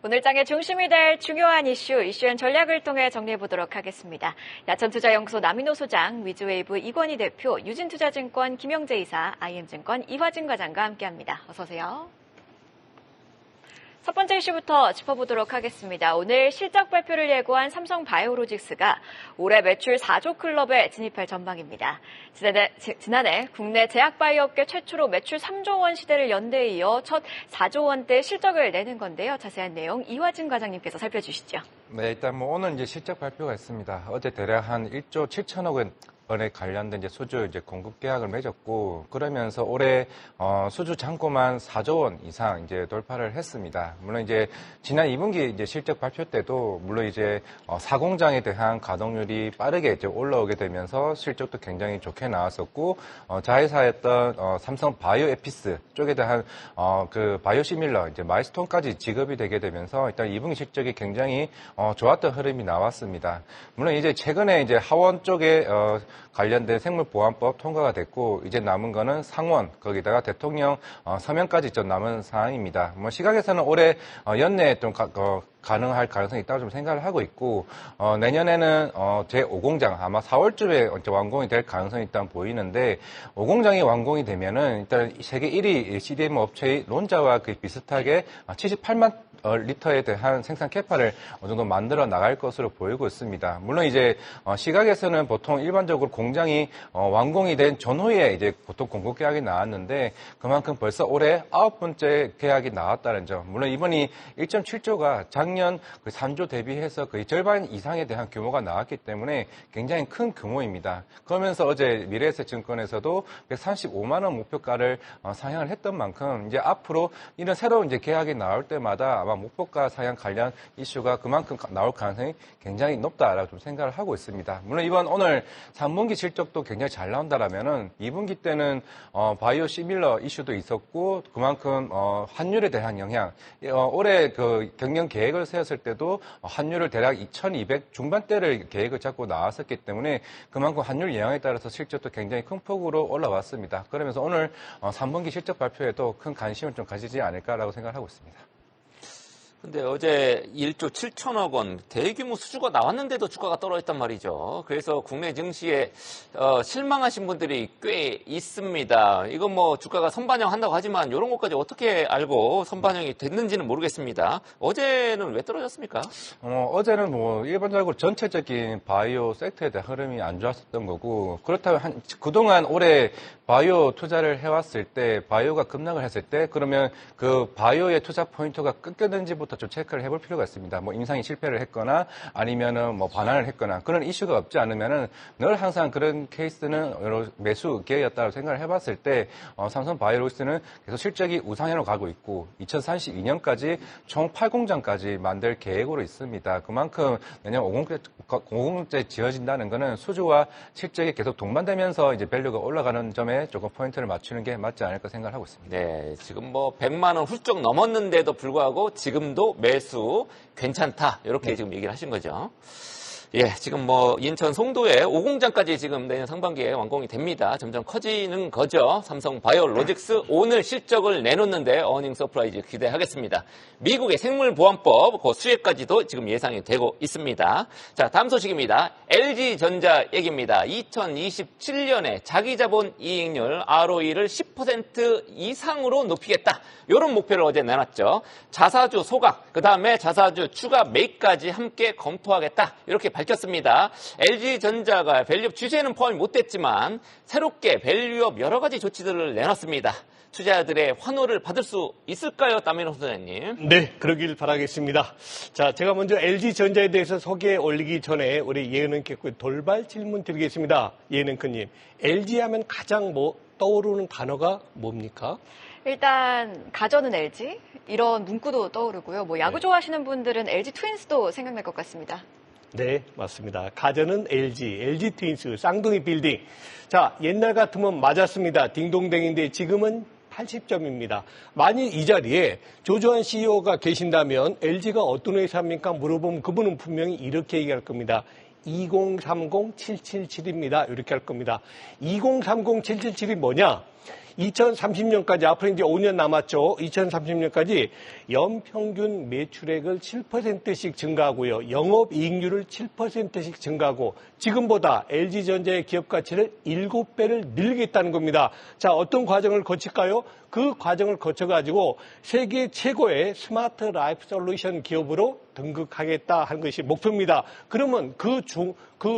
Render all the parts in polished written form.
오늘 장의 중심이 될 중요한 이슈앤 전략을 통해 정리해보도록 하겠습니다. 야천투자연구소 남인호 소장, 위즈웨이브 이권희 대표, 유진투자증권 김영재 이사, IM증권 이화진 과장과 함께합니다. 어서 오세요. 첫 번째 이슈부터 짚어보도록 하겠습니다. 오늘 실적 발표를 예고한 삼성바이오로직스가 올해 매출 4조 클럽에 진입할 전망입니다. 지난해 국내 제약바이오업계 최초로 매출 3조 원 시대를 연 데 이어 첫 4조 원대 실적을 내는 건데요. 자세한 내용 이화진 과장님께서 살펴주시죠. 네, 일단 오늘 이제 실적 발표가 있습니다. 어제 대략 한 1조 7천억 원에 관련된 수주 공급 계약을 맺었고, 그러면서 올해 수주 잔고만 4조 원 이상 돌파를 했습니다. 물론 지난 2분기 실적 발표 때도 물론 사공장에 대한 가동률이 빠르게 올라오게 되면서 실적도 굉장히 좋게 나왔었고, 자회사였던 삼성 바이오에피스 쪽에 대한 그 바이오시밀러 마일스톤까지 지급이 되게 되면서 일단 2분기 실적이 굉장히 좋았던 흐름이 나왔습니다. 물론 최근에 하원 쪽에 관련된 생물보안법 통과가 됐고, 이제 남은 거는 상원, 거기다가 대통령 서명까지 좀 남은 상황입니다. 시각에서는 올해 연내에 좀 가능할 가능성이 있다고 좀 생각을 하고 있고, 내년에는 제5공장 아마 4월쯤에 완공이 될 가능성이 일단 보이는데, 5공장이 완공이 되면은 일단 세계 1위 CDMO 업체의 론자와 비슷하게 78만 리터에 대한 생산 캐파를 어느 정도 만들어 나갈 것으로 보이고 있습니다. 물론 시각에서는 보통 일반적으로 공장이 완공이 된 전후에 보통 공급 계약이 나왔는데, 그만큼 벌써 올해 9번째 계약이 나왔다는 점. 물론 이번이 1.7조가 작년 3조 대비해서 거의 절반 이상에 대한 규모가 나왔기 때문에 굉장히 큰 규모입니다. 그러면서 어제 미래에셋증권에서도 135만 원 목표가를 상향을 했던 만큼 앞으로 이런 새로운 계약이 나올 때마다 아마 목표가 상향 관련 이슈가 그만큼 나올 가능성이 굉장히 높다라고 좀 생각을 하고 있습니다. 물론 오늘 3분기 실적도 굉장히 잘 나온다라면은 2분기 때는 바이오 시밀러 이슈도 있었고, 그만큼 환율에 대한 영향, 올해 그 경영 계획을 세웠을 때도 환율을 대략 2,200 중반대를 계획을 잡고 나왔었기 때문에 그만큼 환율 영향에 따라서 실적도 굉장히 큰 폭으로 올라왔습니다. 그러면서 오늘 3분기 실적 발표에도 큰 관심을 좀 가지지 않을까라고 생각을 하고 있습니다. 근데 어제 1조 7천억 원 대규모 수주가 나왔는데도 주가가 떨어졌단 말이죠. 그래서 국내 증시에 실망하신 분들이 꽤 있습니다. 이건 주가가 선반영한다고 하지만 이런 것까지 어떻게 알고 선반영이 됐는지는 모르겠습니다. 어제는 왜 떨어졌습니까? 어제는 일반적으로 전체적인 바이오 섹터에 대한 흐름이 안 좋았었던 거고, 그렇다면 그동안 올해 바이오 투자를 해왔을 때, 바이오가 급락을 했을 때, 그러면 그 바이오의 투자 포인트가 끊겼는지부터 좀 체크를 해볼 필요가 있습니다. 임상이 실패를 했거나 아니면은 반환을 했거나 그런 이슈가 없지 않으면은 늘 항상 그런 케이스는 여러 매수 기회였다고 생각을 해봤을 때, 삼성 바이오로직스는 계속 실적이 우상향으로 가고 있고 2032년까지 총 8공장까지 만들 계획으로 있습니다. 그만큼 내년 50제 지어진다는 거는 수주와 실적이 계속 동반되면서 밸류가 올라가는 점에 조금 포인트를 맞추는 게 맞지 않을까 생각을 하고 있습니다. 네, 지금 100만 원 훌쩍 넘었는데도 불구하고 지금도 매수 괜찮다, 이렇게 지금 얘기를 하신 거죠. 예, 지금 인천 송도에 5공장까지 지금 내년 상반기에 완공이 됩니다. 점점 커지는 거죠. 삼성 바이오로직스 오늘 실적을 내놓는데 어닝 서프라이즈 기대하겠습니다. 미국의 생물보안법 그 수혜까지도 지금 예상이 되고 있습니다. 자, 다음 소식입니다. LG전자 얘기입니다. 2027년에 자기자본 이익률 ROE를 10% 이상으로 높이겠다, 이런 목표를 어제 내놨죠. 자사주 소각, 그 다음에 자사주 추가 매입까지 함께 검토하겠다, 이렇게 밝혔습니다. LG전자가 밸류업 주세는 포함이 못 됐지만 새롭게 밸류업 여러 가지 조치들을 내놨습니다. 투자자들의 환호를 받을 수 있을까요, 남인호 소장님? 네, 그러길 바라겠습니다. 자, 제가 먼저 LG전자에 대해서 소개해 올리기 전에 우리 예은은께서 돌발 질문 드리겠습니다. 예은은님, LG하면 가장 떠오르는 단어가 뭡니까? 일단 가전은 LG 이런 문구도 떠오르고요. 야구 좋아하시는 분들은 LG 트윈스도 생각날 것 같습니다. 네, 맞습니다. 가전은 LG 트윈스, 쌍둥이 빌딩. 자, 옛날 같으면 맞았습니다. 딩동댕인데 지금은 80점입니다. 만일 이 자리에 조주환 CEO가 계신다면 LG가 어떤 회사입니까? 물어보면 그분은 분명히 이렇게 얘기할 겁니다. 2030777입니다. 이렇게 할 겁니다. 2030777이 뭐냐? 2030년까지 앞으로 이제 5년 남았죠. 2030년까지 연평균 매출액을 7%씩 증가하고요. 영업이익률을 7%씩 증가하고 지금보다 LG전자의 기업 가치를 7배를 늘리겠다는 겁니다. 자, 어떤 과정을 거칠까요? 그 과정을 거쳐가지고 세계 최고의 스마트 라이프 솔루션 기업으로 등극하겠다 하는 것이 목표입니다. 그러면 그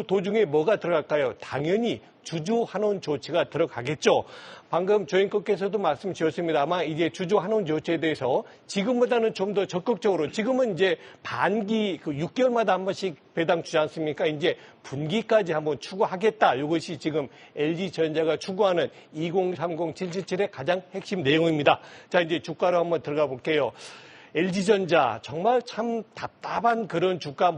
도중에 뭐가 들어갈까요? 당연히 주주 환원 조치가 들어가겠죠. 방금 조앵커께서도 말씀 주셨습니다. 아마 이제 주주 환원 조치에 대해서 지금보다는 좀 더 적극적으로, 지금은 이제 반기 6개월마다 한 번씩 배당 주지 않습니까? 이제 분기까지 한번 추구하겠다. 이것이 지금 LG전자가 추구하는 2030-777의 가장 핵심 내용입니다. 자, 이제 주가로 한번 들어가 볼게요. LG전자 정말 참 답답한 그런 주가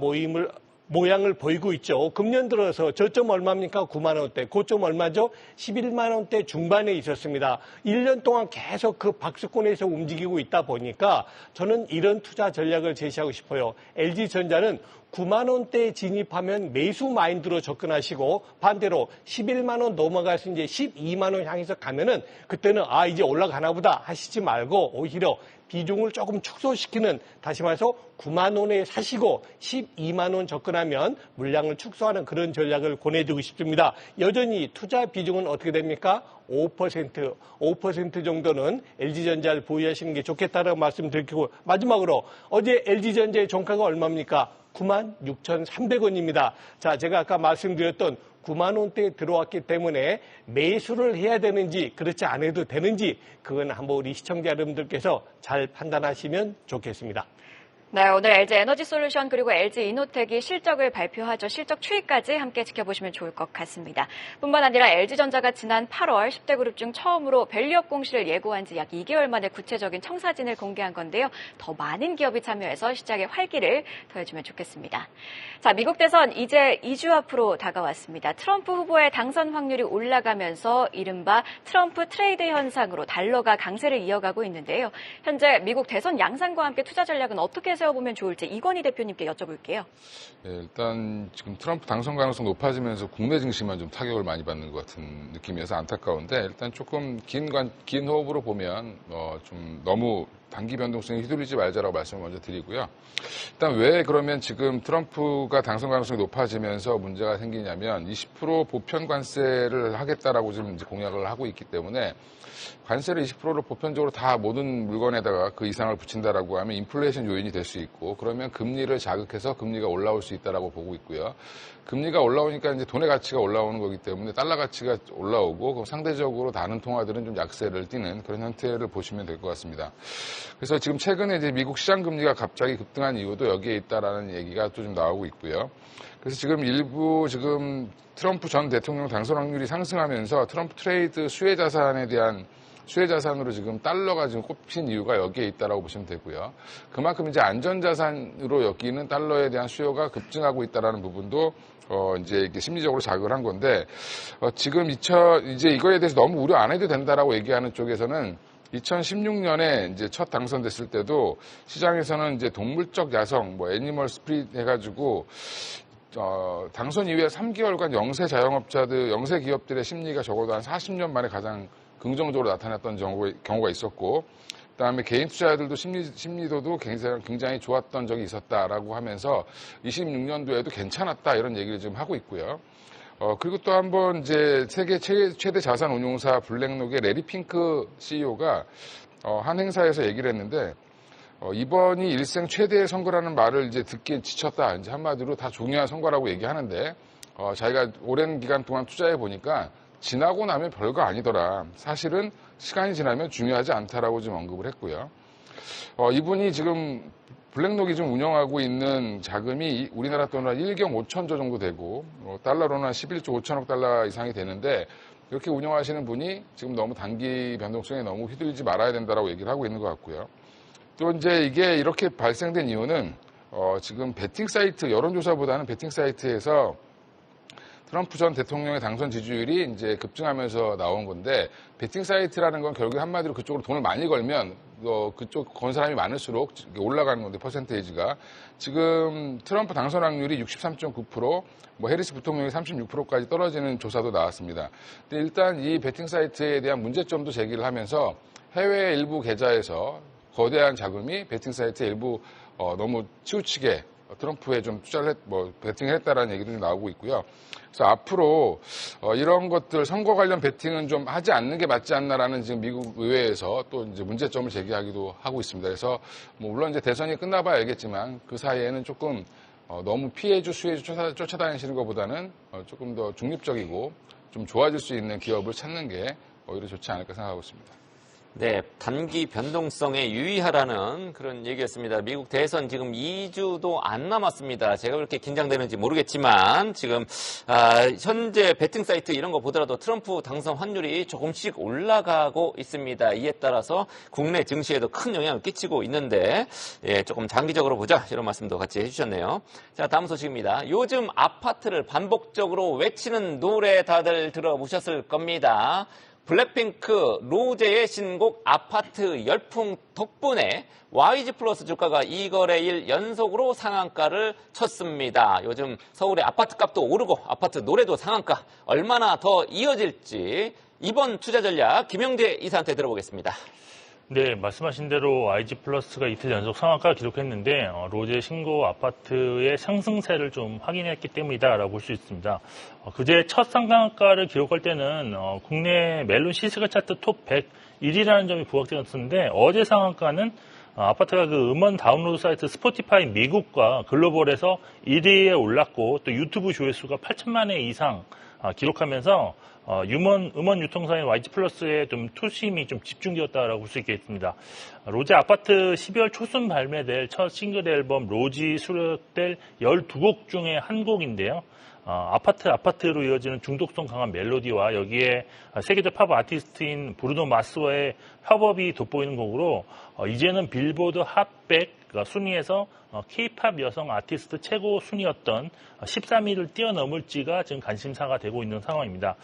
모양을 보이고 있죠. 금년 들어서 저점 얼마입니까? 9만 원대. 고점 얼마죠? 11만 원대 중반에 있었습니다. 1년 동안 계속 그 박스권에서 움직이고 있다 보니까 저는 이런 투자 전략을 제시하고 싶어요. LG전자는 9만 원대에 진입하면 매수 마인드로 접근하시고 반대로 11만 원 넘어가서 이제 12만 원 향해서 가면은 그때는 이제 올라가나 보다 하시지 말고 오히려 비중을 조금 축소시키는, 다시 말해서 9만 원에 사시고 12만 원 접근하면 물량을 축소하는 그런 전략을 권해드리고 싶습니다. 여전히 투자 비중은 어떻게 됩니까? 5% 정도는 LG전자를 보유하시는 게 좋겠다라고 말씀드리고, 마지막으로 어제 LG전자의 종가가 얼마입니까? 96,300원입니다. 자, 제가 아까 말씀드렸던 9만 원대에 들어왔기 때문에 매수를 해야 되는지 그렇지 않아도 되는지 그건 한번 우리 시청자 여러분들께서 잘 판단하시면 좋겠습니다. 네, 오늘 LG에너지솔루션 그리고 LG이노텍이 실적을 발표하죠. 실적 추이까지 함께 지켜보시면 좋을 것 같습니다. 뿐만 아니라 LG전자가 지난 8월 10대 그룹 중 처음으로 밸류업 공시를 예고한 지 약 2개월 만에 구체적인 청사진을 공개한 건데요. 더 많은 기업이 참여해서 시장의 활기를 더해주면 좋겠습니다. 자, 미국 대선 이제 2주 앞으로 다가왔습니다. 트럼프 후보의 당선 확률이 올라가면서 이른바 트럼프 트레이드 현상으로 달러가 강세를 이어가고 있는데요. 현재 미국 대선 양상과 함께 투자 전략은 어떻게 세워보면 좋을지 이건희 대표님께 여쭤볼게요. 네, 일단 지금 트럼프 당선 가능성 높아지면서 국내 증시만 좀 타격을 많이 받는 것 같은 느낌이어서 안타까운데, 일단 조금 긴 호흡으로 보면 좀 너무 단기 변동성에 휘둘리지 말자라고 말씀을 먼저 드리고요. 일단 왜 그러면 지금 트럼프가 당선 가능성이 높아지면서 문제가 생기냐면 20% 보편 관세를 하겠다라고 지금 이제 공약을 하고 있기 때문에, 관세를 20%를 보편적으로 다 모든 물건에다가 그 이상을 붙인다라고 하면 인플레이션 요인이 될 수 있고, 그러면 금리를 자극해서 금리가 올라올 수 있다라고 보고 있고요. 금리가 올라오니까 이제 돈의 가치가 올라오는 거기 때문에 달러 가치가 올라오고, 그럼 상대적으로 다른 통화들은 좀 약세를 띠는 그런 형태를 보시면 될 것 같습니다. 그래서 지금 최근에 이제 미국 시장 금리가 갑자기 급등한 이유도 여기에 있다라는 얘기가 또 좀 나오고 있고요. 그래서 지금 일부 트럼프 전 대통령 당선 확률이 상승하면서 트럼프 트레이드 수혜 자산으로 지금 달러가 지금 꼽힌 이유가 여기에 있다라고 보시면 되고요. 그만큼 이제 안전자산으로 여기는 달러에 대한 수요가 급증하고 있다라는 부분도 이제 이게 심리적으로 자극을 한 건데, 지금 이제 이거에 대해서 너무 우려 안 해도 된다라고 얘기하는 쪽에서는 2016년에 이제 첫 당선됐을 때도 시장에서는 이제 동물적 야성, 애니멀 스피릿 해가지고 당선 이후에 3개월간 영세 기업들의 심리가 적어도 한 40년 만에 가장 긍정적으로 나타났던 경우가 있었고, 그다음에 개인 투자자들도 심리도도 굉장히 좋았던 적이 있었다라고 하면서 26년도에도 괜찮았다 이런 얘기를 지금 하고 있고요. 그리고 또 한 번 이제 세계 최대 자산 운용사 블랙록의 레리 핑크 CEO가 한 행사에서 얘기를 했는데, 이번이 일생 최대의 선거라는 말을 이제 듣기에 지쳤다. 이제 한마디로 다 중요한 선거라고 얘기하는데, 자기가 오랜 기간 동안 투자해 보니까 지나고 나면 별거 아니더라. 사실은 시간이 지나면 중요하지 않다라고 좀 언급을 했고요. 이분이 지금 블랙록이 좀 운영하고 있는 자금이 우리나라 돈으로 한 1경 5천조 정도 되고, 달러로는 한 11조 5천억 달러 이상이 되는데, 이렇게 운영하시는 분이 지금 너무 단기 변동성에 너무 휘둘리지 말아야 된다라고 얘기를 하고 있는 것 같고요. 또 이제 이게 이렇게 발생된 이유는 지금 베팅 사이트, 여론조사보다는 베팅 사이트에서 트럼프 전 대통령의 당선 지지율이 이제 급증하면서 나온 건데, 베팅 사이트라는 건 결국에 한마디로 그쪽으로 돈을 많이 걸면 그쪽 건 사람이 많을수록 올라가는 건데 퍼센테이지가 지금 트럼프 당선 확률이 63.9%, 뭐 해리스 부통령이 36%까지 떨어지는 조사도 나왔습니다. 근데 일단 이 베팅 사이트에 대한 문제점도 제기를 하면서 해외 일부 계좌에서 거대한 자금이 베팅 사이트에 일부 너무 치우치게 트럼프에 좀 투자를 베팅을 했다라는 얘기도 좀 나오고 있고요. 그래서 앞으로 이런 것들 선거 관련 베팅은 좀 하지 않는 게 맞지 않나라는 지금 미국 의회에서 또 이제 문제점을 제기하기도 하고 있습니다. 그래서 뭐 물론 이제 대선이 끝나봐야 알겠지만 그 사이에는 조금 너무 피해주 수혜주 쫓아다니시는 것보다는 조금 더 중립적이고 좀 좋아질 수 있는 기업을 찾는 게 오히려 좋지 않을까 생각하고 있습니다. 네, 단기 변동성에 유의하라는 그런 얘기였습니다. 미국 대선 지금 2주도 안 남았습니다. 제가 그렇게 긴장되는지 모르겠지만 지금 현재 베팅 사이트 이런 거 보더라도 트럼프 당선 환율이 조금씩 올라가고 있습니다. 이에 따라서 국내 증시에도 큰 영향을 끼치고 있는데 조금 장기적으로 보자 이런 말씀도 같이 해주셨네요. 자, 다음 소식입니다. 요즘 아파트를 반복적으로 외치는 노래 다들 들어보셨을 겁니다. 블랙핑크 로제의 신곡 아파트 열풍 덕분에 YG 플러스 주가가 2거래일 연속으로 상한가를 쳤습니다. 요즘 서울의 아파트 값도 오르고 아파트 노래도 상한가 얼마나 더 이어질지 이번 투자 전략 김영재 이사한테 들어보겠습니다. 네, 말씀하신 대로 YG 플러스가 이틀 연속 상한가 기록했는데 로제 신곡 아파트의 상승세를 좀 확인했기 때문이다라고 볼 수 있습니다. 그제 첫 상한가를 기록할 때는 국내 멜론 시스가 차트 톱 101이라는 점이 부각되었었는데 어제 상한가는 아파트가 그 음원 다운로드 사이트 스포티파이 미국과 글로벌에서 1위에 올랐고 또 유튜브 조회수가 8천만 회 이상 기록하면서 음원 유통사인 YG 플러스에 좀 투심이 좀 집중되었다라고 볼 수 있겠습니다. 로제 아파트 12월 초순 발매될 첫 싱글 앨범 로지 수록될 12곡 중에 한 곡인데요. 아파트로 이어지는 중독성 강한 멜로디와 여기에 세계적 팝 아티스트인 브루노 마스와의 협업이 돋보이는 곡으로 이제는 빌보드 핫100 순위에서 K-팝 여성 아티스트 최고 순위였던 13위를 뛰어넘을지가 지금 관심사가 되고 있는 상황입니다.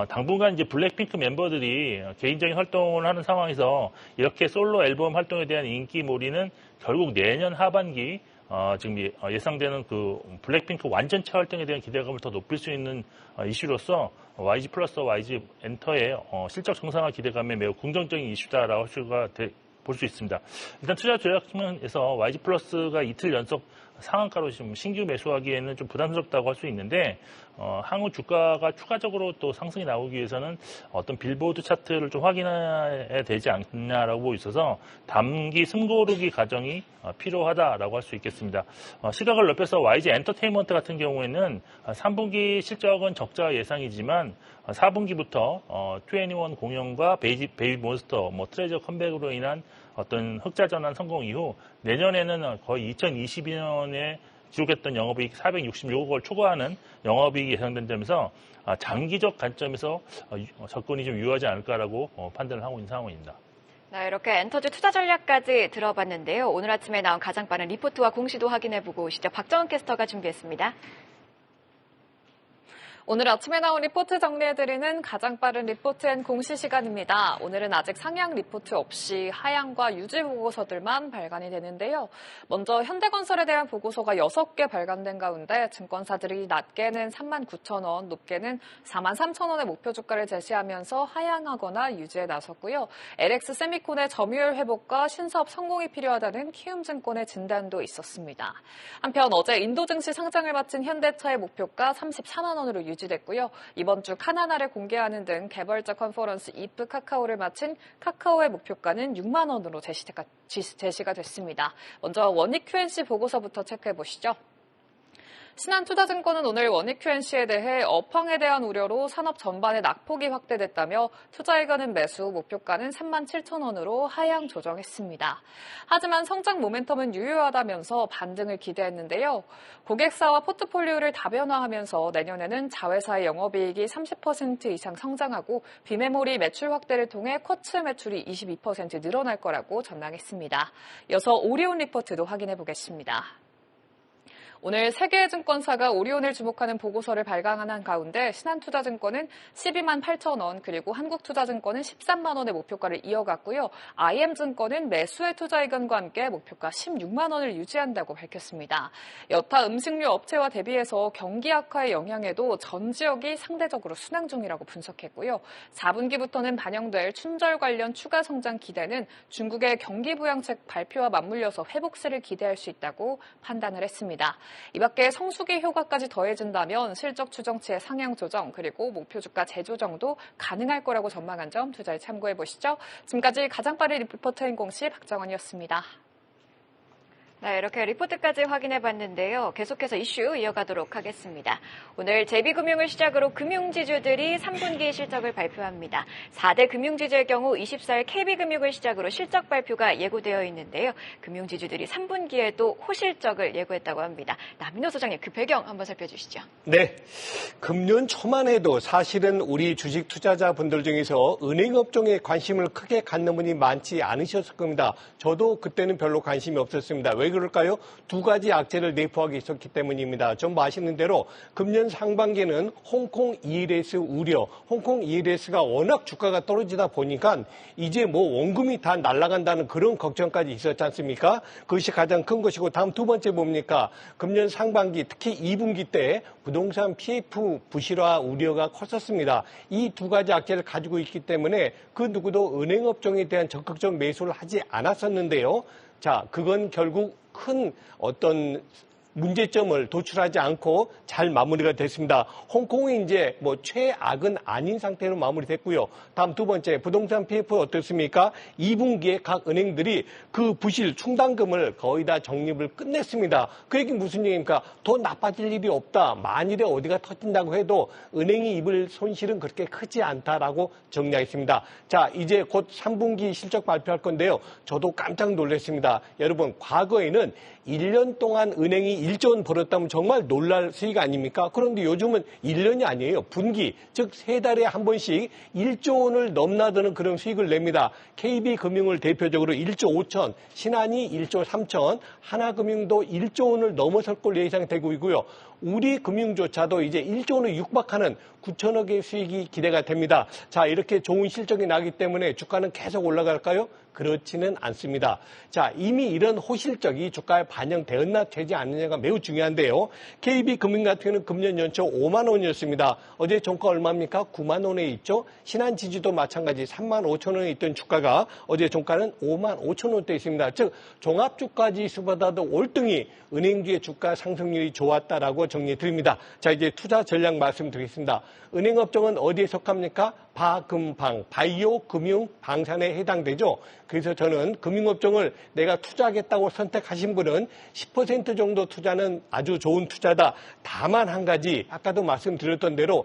당분간 이제 블랙핑크 멤버들이 개인적인 활동을 하는 상황에서 이렇게 솔로 앨범 활동에 대한 인기몰이는 결국 내년 하반기 지금 예상되는 그 블랙핑크 완전체 활동에 대한 기대감을 더 높일 수 있는 이슈로서 YG 플러스 YG 엔터의 실적 정상화 기대감에 매우 긍정적인 이슈다라고 볼 수 있습니다. 일단 투자 전략 측면에서 YG 플러스가 이틀 연속 상한가로 지금 신규 매수하기에는 좀 부담스럽다고 할 수 있는데 향후 주가가 추가적으로 또 상승이 나오기 위해서는 어떤 빌보드 차트를 좀 확인해야 되지 않냐라고 보고 있어서 단기 숨고르기 과정이 필요하다라고 할 수 있겠습니다. 시각을 넓혀서 YG 엔터테인먼트 같은 경우에는 3분기 실적은 적자 예상이지만 4분기부터 2NE1 공연과 베이비 몬스터, 트레저 컴백으로 인한 어떤 흑자 전환 성공 이후 내년에는 거의 2022년에 기록했던 영업이익 466억 원을 초과하는 영업이익이 예상된다면서 장기적 관점에서 접근이 좀 유효하지 않을까라고 판단을 하고 있는 상황입니다. 네, 이렇게 엔터지 투자 전략까지 들어봤는데요. 오늘 아침에 나온 가장 빠른 리포트와 공시도 확인해보고 오시죠. 박정은 캐스터가 준비했습니다. 오늘 아침에 나온 리포트 정리해드리는 가장 빠른 리포트 앤 공시 시간입니다. 오늘은 아직 상향 리포트 없이 하향과 유지 보고서들만 발간이 되는데요. 먼저 현대건설에 대한 보고서가 6개 발간된 가운데 증권사들이 낮게는 39,000원, 높게는 43,000원의 목표 주가를 제시하면서 하향하거나 유지에 나섰고요. LX 세미콘의 점유율 회복과 신사업 성공이 필요하다는 키움증권의 진단도 있었습니다. 한편 어제 인도 증시 상장을 마친 현대차의 목표가 34만 원으로 유지됐고요. 이번 주 카나나를 공개하는 등 개발자 컨퍼런스 이프 카카오를 마친 카카오의 목표가는 6만 원으로 제시가 됐습니다. 먼저 원익 QNC 보고서부터 체크해보시죠. 신한투자증권은 오늘 원익 QNC에 대해 업황에 대한 우려로 산업 전반의 낙폭이 확대됐다며 투자의견은 매수, 목표가는 37,000원으로 하향 조정했습니다. 하지만 성장 모멘텀은 유효하다면서 반등을 기대했는데요. 고객사와 포트폴리오를 다변화하면서 내년에는 자회사의 영업이익이 30% 이상 성장하고 비메모리 매출 확대를 통해 쿼츠 매출이 22% 늘어날 거라고 전망했습니다. 이어서 오리온 리포트도 확인해 보겠습니다. 오늘 세 개의 증권사가 오리온을 주목하는 보고서를 발간한 가운데 신한투자증권은 12만 8천 원, 그리고 한국투자증권은 13만 원의 목표가를 이어갔고요. IM증권은 매수의 투자 의견과 함께 목표가 16만 원을 유지한다고 밝혔습니다. 여타 음식료 업체와 대비해서 경기 악화의 영향에도 전 지역이 상대적으로 순항 중이라고 분석했고요. 4분기부터는 반영될 춘절 관련 추가 성장 기대는 중국의 경기 부양책 발표와 맞물려서 회복세를 기대할 수 있다고 판단을 했습니다. 이 밖에 성수기 효과까지 더해진다면 실적 추정치의 상향 조정, 그리고 목표 주가 재조정도 가능할 거라고 전망한 점 투자에 참고해 보시죠. 지금까지 가장 빠른 리포터인 공시 박정원이었습니다. 네, 이렇게 리포트까지 확인해 봤는데요. 계속해서 이슈 이어가도록 하겠습니다. 오늘 JB금융을 시작으로 금융지주들이 3분기 실적을 발표합니다. 4대 금융지주의 경우 24일 KB금융을 시작으로 실적 발표가 예고되어 있는데요. 금융지주들이 3분기에도 호실적을 예고했다고 합니다. 남인호 소장님, 그 배경 한번 살펴주시죠. 네, 금년 초만 해도 사실은 우리 주식 투자자분들 중에서 은행업종에 관심을 크게 갖는 분이 많지 않으셨을 겁니다. 저도 그때는 별로 관심이 없었습니다. 왜 그럴까요? 두 가지 악재를 내포하고 있었기 때문입니다. 좀 아시는 대로 금년 상반기에는 홍콩 ELS 우려, 홍콩 ELS가 워낙 주가가 떨어지다 보니까 이제 뭐 원금이 다 날아간다는 그런 걱정까지 있었지 않습니까? 그것이 가장 큰 것이고, 다음 두 번째 뭡니까? 금년 상반기, 특히 2분기 때 부동산 PF 부실화 우려가 컸었습니다. 이 두 가지 악재를 가지고 있기 때문에 그 누구도 은행업종에 대한 적극적 매수를 하지 않았었는데요. 자, 그건 결국 큰 어떤 문제점을 도출하지 않고 잘 마무리가 됐습니다. 홍콩이 이제 뭐 최악은 아닌 상태로 마무리됐고요. 다음 두 번째, 부동산 PF 어떻습니까? 2분기에 각 은행들이 그 부실 충당금을 거의 다 적립을 끝냈습니다. 그 얘기는 무슨 얘기입니까? 더 나빠질 일이 없다. 만일에 어디가 터진다고 해도 은행이 입을 손실은 그렇게 크지 않다라고 정리하겠습니다. 자, 이제 곧 3분기 실적 발표할 건데요. 저도 깜짝 놀랐습니다. 여러분, 과거에는 1년 동안 은행이 1조 원 벌었다면 정말 놀랄 수익 아닙니까? 그런데 요즘은 1년이 아니에요. 분기, 즉 3달에 한 번씩 1조 원을 넘나드는 그런 수익을 냅니다. KB금융을 대표적으로 1조 5천, 신한이 1조 3천, 하나금융도 1조 원을 넘어설 걸로 예상되고 있고요. 우리 금융조차도 이제 1조 원을 육박하는 9천억의 수익이 기대가 됩니다. 자, 이렇게 좋은 실적이 나기 때문에 주가는 계속 올라갈까요? 그렇지는 않습니다. 자, 이미 이런 호실적이 주가에 반영되었나 되지 않느냐가 매우 중요한데요. KB금융 같은 경우는 금년 연초 5만 원이었습니다. 어제 종가 얼마입니까? 9만 원에 있죠. 신한지주도 마찬가지 3만 5천 원에 있던 주가가 어제 종가는 5만 5천 원대 있습니다. 즉 종합주가지수보다도 월등히 은행주의 주가 상승률이 좋았다라고 정리해 드립니다. 자, 이제 투자 전략 말씀드리겠습니다. 은행업종은 어디에 속합니까? 바금방, 바이오, 금융, 방산에 해당되죠. 그래서 저는 금융업종을 내가 투자하겠다고 선택하신 분은 10% 정도 투자는 아주 좋은 투자다. 다만 한 가지, 아까도 말씀드렸던 대로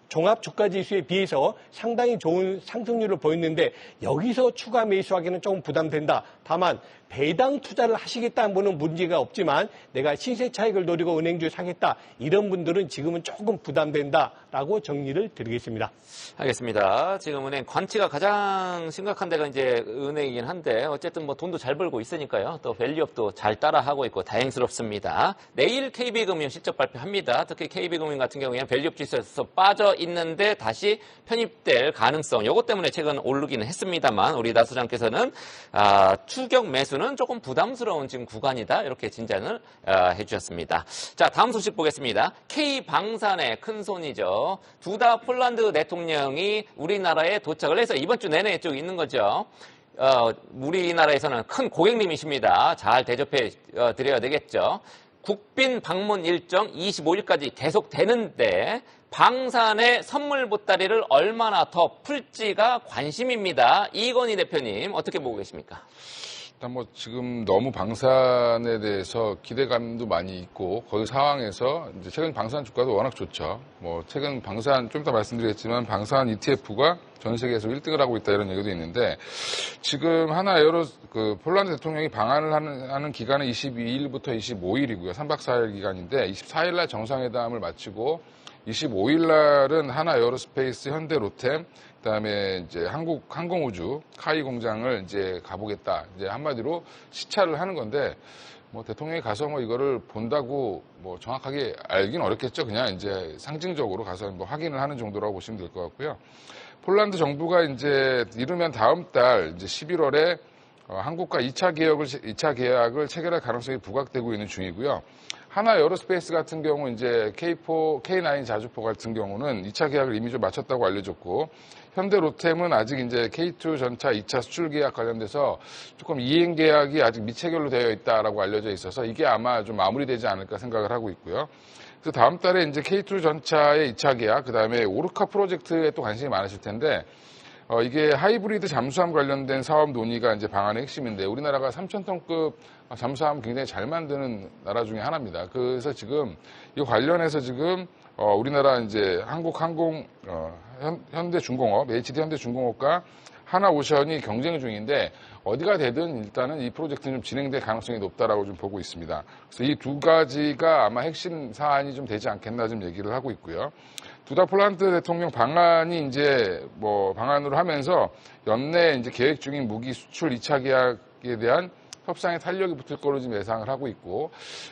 종합주가지수에 비해서 상당히 좋은 상승률을 보였는데 여기서 추가 매수하기는 조금 부담된다. 다만 배당 투자를 하시겠다는 분은 문제가 없지만 내가 시세 차익을 노리고 은행주 사겠다. 이런 분들은 지금은 조금 부담된다라고 정리를 드리겠습니다. 알겠습니다. 지금 은행 관치가 가장 심각한 데가 이제 은행이긴 한데 어쨌든 뭐 돈도 잘 벌고 있으니까요. 또 밸류업도 잘 따라하고 있고 다행스럽습니다. 내일 KB금융 실적 발표합니다. 특히 KB금융 같은 경우에는 밸류업 지수에서 빠져 있는데 다시 편입될 가능성, 이것 때문에 최근 오르기는 했습니다만 우리 나 소장께서는 추격 매수는 조금 부담스러운 지금 구간이다, 이렇게 진단을 해주셨습니다. 자, 다음 소식 보겠습니다. K방산의 큰 손이죠. 두다 폴란드 대통령이 우리나라에 도착을 해서 이번 주 내내 쭉 있는 거죠. 우리나라에서는 큰 고객님이십니다. 잘 대접해 드려야 되겠죠. 국빈 방문 일정 25일까지 계속 되는데 방산의 선물 보따리를 얼마나 더 풀지가 관심입니다. 이건희 대표님, 어떻게 보고 계십니까? 일단 뭐 지금 너무 방산에 대해서 기대감도 많이 있고 거기 상황에서 이제 최근 방산 주가도 워낙 좋죠. 뭐 최근 방산 좀 이따 말씀드리겠지만 방산 ETF가 전 세계에서 1등을 하고 있다 이런 얘기도 있는데 지금 하나 에어로 그 폴란드 대통령이 방한을 하는 기간은 22일부터 25일이고요. 3박 4일 기간인데 24일 날 정상회담을 마치고 25일 날은 하나 에어로스페이스, 현대 로템, 그다음에 이제 한국 항공우주 카이 공장을 이제 가보겠다. 이제 한마디로 시찰을 하는 건데 뭐 대통령이 가서 뭐 이거를 본다고 뭐 정확하게 알긴 어렵겠죠. 그냥 이제 상징적으로 가서 뭐 확인을 하는 정도라고 보시면 될 것 같고요. 폴란드 정부가 이제 이르면 다음 달 이제 11월에 한국과 2차 계약을 체결할 가능성이 부각되고 있는 중이고요. 하나 에어로스페이스 같은 경우 이제 K4, K9 자주포 같은 경우는 2차 계약을 이미 좀 마쳤다고 알려졌고, 현대 로템은 아직 이제 K2 전차 2차 수출 계약 관련돼서 조금 이행 계약이 아직 미체결로 되어 있다라고 알려져 있어서 이게 아마 좀 마무리되지 않을까 생각을 하고 있고요. 그래서 다음 달에 이제 K2 전차의 2차 계약, 그 다음에 오르카 프로젝트에 또 관심이 많으실 텐데, 이게 하이브리드 잠수함 관련된 사업 논의가 이제 방안의 핵심인데, 우리나라가 3,000톤급 잠수함 굉장히 잘 만드는 나라 중에 하나입니다. 그래서 지금 이 관련해서 지금 우리나라 이제 한국항공, 현대중공업, HD 현대중공업과 하나오션이 경쟁 중인데, 어디가 되든 일단은 이 프로젝트는 좀 진행될 가능성이 높다라고 좀 보고 있습니다. 그래서 이 두 가지가 아마 핵심 사안이 좀 되지 않겠나 좀 얘기를 하고 있고요. 두다 폴란드 대통령 방안이 이제 뭐 방안으로 하면서 연내 이제 계획 중인 무기 수출 2차 계약에 대한 협상에 탄력이 붙을 거로 지금 예상을 하고 있고,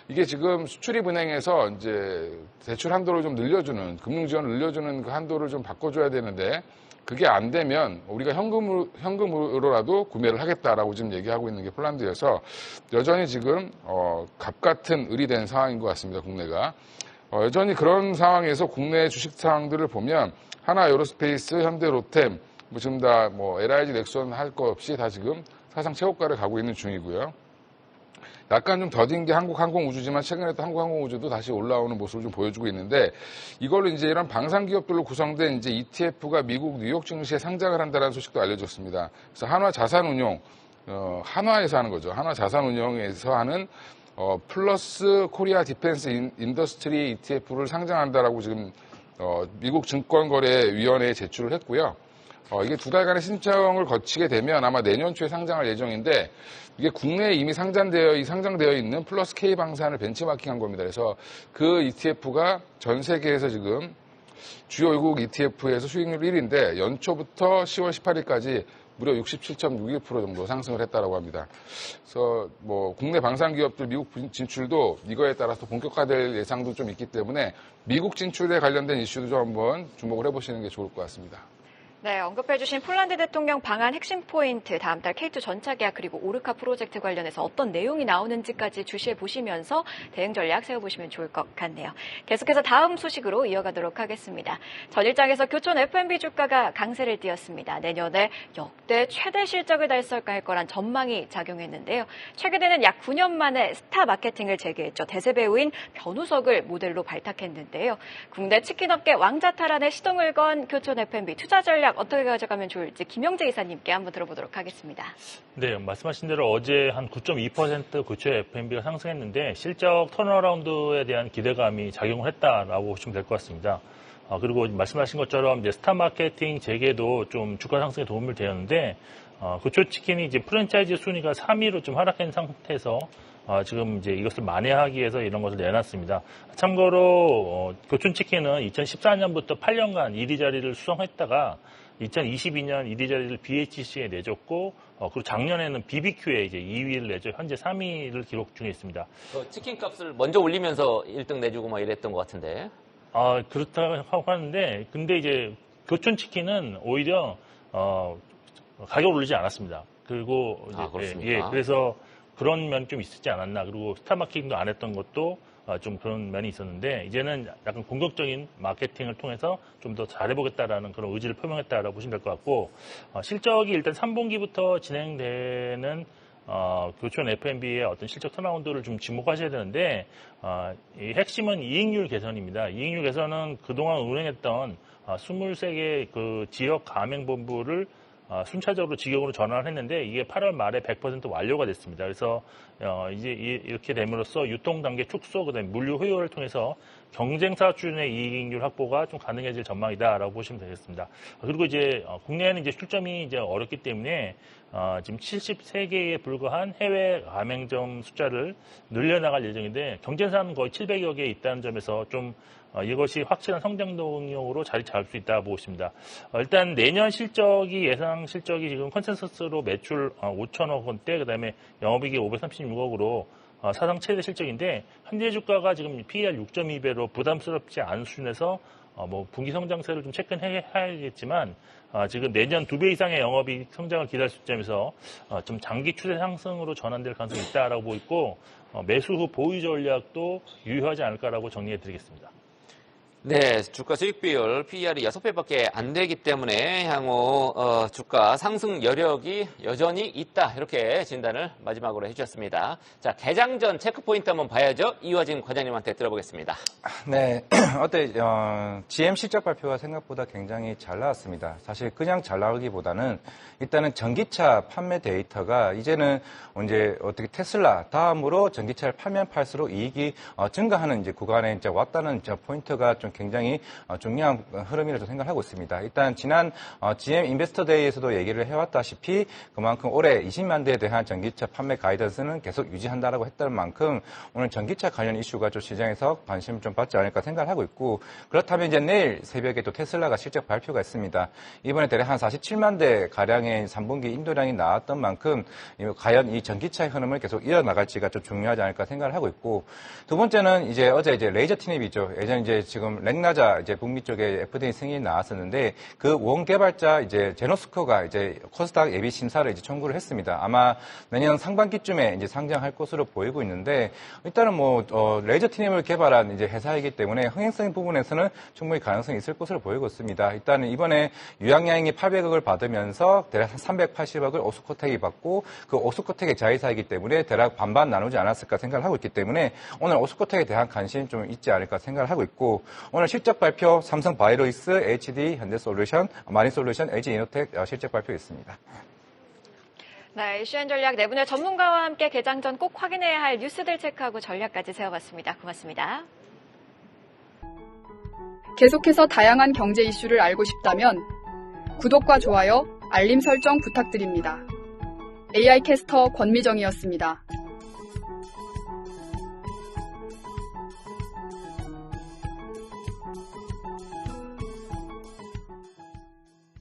이게 지금 수출입 은행에서 이제 대출 한도를 좀 늘려주는, 금융 지원을 늘려주는 그 한도를 좀 바꿔줘야 되는데, 그게 안 되면 우리가 현금으로라도 구매를 하겠다라고 지금 얘기하고 있는 게 폴란드여서 여전히 지금 갑 같은 을이 된 상황인 것 같습니다. 국내가. 여전히 그런 상황에서 국내 주식 상황들을 보면 하나 에어로스페이스, 현대 로템, 뭐 지금 다 뭐 LIG, 넥슨 할 거 없이 다 지금 사상 최고가를 가고 있는 중이고요. 약간 좀 더딘 게 한국항공우주지만 최근에 또 한국항공우주도 다시 올라오는 모습을 좀 보여주고 있는데, 이걸로 이제 이런 방산 기업들로 구성된 이제 ETF가 미국 뉴욕 증시에 상장을 한다는 소식도 알려졌습니다. 그래서 한화 자산운용, 한화에서 하는 거죠. 한화 자산운용에서 하는 플러스 코리아 디펜스 인더스트리 ETF를 상장한다라고 지금 미국 증권거래위원회에 제출을 했고요. 이게 두 달간의 신청을 거치게 되면 아마 내년 초에 상장할 예정인데, 이게 국내에 이미 상장되어 있는 플러스 K 방산을 벤치마킹한 겁니다. 그래서 그 ETF가 전 세계에서 지금 주요 외국 ETF에서 수익률 1위인데 연초부터 10월 18일까지 무려 67.61% 정도 상승을 했다라고 합니다. 그래서 뭐 국내 방산 기업들 미국 진출도 이거에 따라서 본격화될 예상도 좀 있기 때문에 미국 진출에 관련된 이슈도 좀 한번 주목을 해보시는 게 좋을 것 같습니다. 네, 언급해주신 폴란드 대통령 방한 핵심 포인트, 다음 달 K2 전차 계약 그리고 오르카 프로젝트 관련해서 어떤 내용이 나오는지까지 주시해 보시면서 대응 전략 세워보시면 좋을 것 같네요. 계속해서 다음 소식으로 이어가도록 하겠습니다. 전일장에서 교촌 F&B 주가가 강세를 띄었습니다. 내년에 역대 최대 실적을 달성할 거란 전망이 작용했는데요. 최근에는 약 9년 만에 스타 마케팅을 재개했죠. 대세 배우인 변우석을 모델로 발탁했는데요. 국내 치킨업계 왕자탈환에 시동을 건 교촌 F&B 투자 전략 어떻게 가져가면 좋을지 김영재 이사님께 한번 들어보도록 하겠습니다. 네, 말씀하신 대로 어제 한 9.2% 교촌 F&B가 상승했는데 실적 턴어라운드에 대한 기대감이 작용을 했다라고 보시면 될 것 같습니다. 그리고 말씀하신 것처럼 이제 스타 마케팅 재개도 좀 주가 상승에 도움을 되었는데, 교촌치킨이 이제 프랜차이즈 순위가 3위로 좀 하락한 상태에서 지금 이제 이것을 만회하기 위해서 이런 것을 내놨습니다. 참고로 교촌치킨은 2014년부터 8년간 1위 자리를 수성했다가 2022년 1위 자리를 BHC에 내줬고, 그리고 작년에는 BBQ에 이제 2위를 내줘 현재 3위를 기록 중에 있습니다. 치킨 값을 먼저 올리면서 1등 내주고 막 이랬던 것 같은데. 그렇다고 하는데, 근데 이제 교촌치킨은 오히려 가격을 올리지 않았습니다. 그리고 이제, 그렇습니까? 그래서 그런 면이 좀 있었지 않았나. 그리고 스타 마케팅도 안 했던 것도 좀 그런 면이 있었는데, 이제는 약간 공격적인 마케팅을 통해서 좀 더 잘해보겠다라는 그런 의지를 표명했다라고 보시면 될 것 같고, 실적이 일단 3분기부터 진행되는 교촌 F&B의 어떤 실적 턴어라운드를 좀 지목하셔야 되는데, 이 핵심은 이익률 개선입니다. 이익률 개선은 그동안 운행했던 23개 그 지역 가맹본부를 순차적으로 직영으로 전환을 했는데, 이게 8월 말에 100% 완료가 됐습니다. 그래서 이제 이렇게 됨으로써 유통 단계 축소, 그다음에 물류 효율을 통해서 경쟁사 수준의 이익률 확보가 좀 가능해질 전망이다라고 보시면 되겠습니다. 그리고 이제 국내에는 이제 출점이 이제 어렵기 때문에 지금 73개에 불과한 해외 가맹점 숫자를 늘려나갈 예정인데, 경쟁사는 거의 700여 개 있다는 점에서 좀 이것이 확실한 성장 동력으로 자리 잡을 수 있다고 보고 있습니다. 일단 내년 실적이 예상 실적이 지금 컨센서스로 매출 5천억 원대, 그다음에 영업이익이 536억 336억으로 사상 최대 실적인데 현재 주가가 지금 PER 6.2배로 부담스럽지 않은 수준에서 뭐 분기 성장세를 좀 체크해야겠지만 지금 내년 2배 이상의 영업이익 성장을 기대할 시점에서 좀 장기 추세 상승으로 전환될 가능성이 있다라고 보고 있고 매수 후 보유 전략도 유효하지 않을까라고 정리해드리겠습니다. 네, 주가 수익 비율 PER이 6배밖에 안 되기 때문에 향후 주가 상승 여력이 여전히 있다. 이렇게 진단을 마지막으로 해주셨습니다. 자, 개장 전 체크 포인트 한번 봐야죠. 이화진 과장님한테 들어보겠습니다. 네, GM 실적 발표가 생각보다 굉장히 잘 나왔습니다. 사실 그냥 잘 나오기보다는 일단은 전기차 판매 데이터가 이제는 이제 어떻게 테슬라 다음으로 전기차를 팔면 팔수록 이익이 증가하는 이제 구간에 이제 왔다는 포인트가 좀 굉장히 중요한 흐름이라고 생각하고 있습니다. 일단 지난 GM 인베스터 데이에서도 얘기를 해왔다시피 그만큼 올해 20만 대에 대한 전기차 판매 가이던스는 계속 유지한다라고 했던 만큼 오늘 전기차 관련 이슈가 좀 시장에서 관심을 좀 받지 않을까 생각을 하고 있고 그렇다면 이제 내일 새벽에 또 테슬라가 실적 발표가 있습니다. 이번에 대략 한 47만 대 가량의 3분기 인도량이 나왔던 만큼 과연 이 전기차의 흐름을 계속 이어나갈지가 좀 중요하지 않을까 생각을 하고 있고 두 번째는 어제 레이저 티닙이죠. 예전 지금 렉나자 북미 쪽에 FDA 승인이 나왔었는데 그 원 개발자 제노스코가 코스닥 예비 심사를 청구를 했습니다. 아마 내년 상반기쯤에 상장할 것으로 보이고 있는데 일단은 레이저 티닙을 개발한 회사이기 때문에 흥행성 부분에서는 충분히 가능성이 있을 것으로 보이고 있습니다. 일단은 이번에 유양양이 800억을 받으면서 대략 380억을 오스코텍이 받고 그 오스코텍의 자회사이기 때문에 대략 반반 나누지 않았을까 생각을 하고 있기 때문에 오늘 오스코텍에 대한 관심이 좀 있지 않을까 생각을 하고 있고 오늘 실적 발표 삼성 바이오로이스, HD, 현대솔루션, 마린솔루션, LG이노텍 실적 발표 있습니다. 네, 이슈앤 전략 네 분의 전문가와 함께 개장 전 꼭 확인해야 할 뉴스들 체크하고 전략까지 세워봤습니다. 고맙습니다. 계속해서 다양한 경제 이슈를 알고 싶다면 구독과 좋아요, 알림 설정 부탁드립니다. AI 캐스터 권미정이었습니다.